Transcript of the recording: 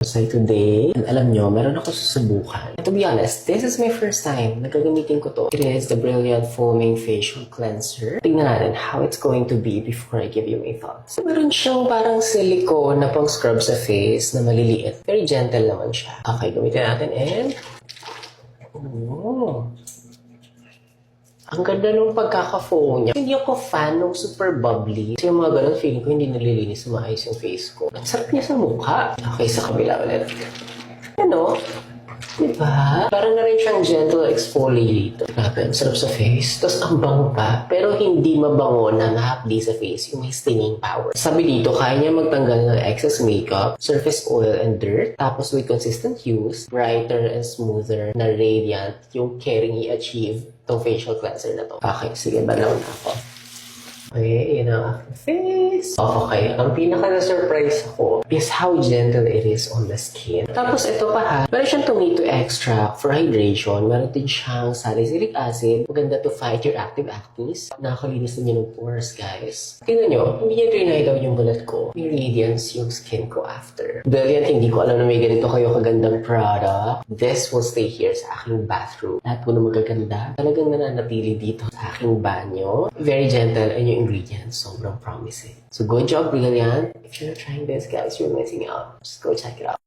So today, and alam nyo, meron ako susubukan. To be honest, this is my first time na gagamitin ko to. It is the Brilliant Foaming Facial Cleanser. Tingnan natin how it's going to be before I give you my thoughts. So, meron siyang parang silicone na pang scrub sa face na maliliit. Very gentle naman siya. Okay, gamitin natin and... Oh. Ang ganda ng pagkaka-foam niya. Hindi ako fan ng super bubbly. Kasi yung mga ganun, feeling ko hindi nalilinis maayos yung face ko. Ang sarap niya sa mukha. Okay, sa kabila ulit. Ano? Diba? Parang na rin siyang gentle exfoliator. Grabe, ang sarap sa face. Tapos ang bango pa. Pero hindi mabango na mahapdi sa face. Yung may stinging power. Sabi dito, kaya niya magtanggal ng excess makeup, surface oil, and dirt. Tapos with consistent use, brighter and smoother na radiant yung caring i-achieve itong facial cleanser na to. Okay, sige, banaw na ako. Okay, yun ang aking face. Okay, ang pinaka-na-surprise ako is how gentle it is on the skin. Tapos ito pa ha, meron siyang tomato extract for hydration. Meron din siyang salicylic acid. Maganda to fight your active acne. Nakakalinis din yun ng pores, guys. Tingnan nyo, hindi niya dry daw yung balat ko. May radiance yung skin ko after. Brilliant, hindi ko alam na may ganito kayo kagandang product. This will stay here sa aking bathroom. Lahat po na magaganda. Talagang nananatili dito sa aking banyo. Very gentle and yung ingredients, sobrang promising. So good job, Brilliant. If you're not trying this, guys, you're missing out. Just go check it out.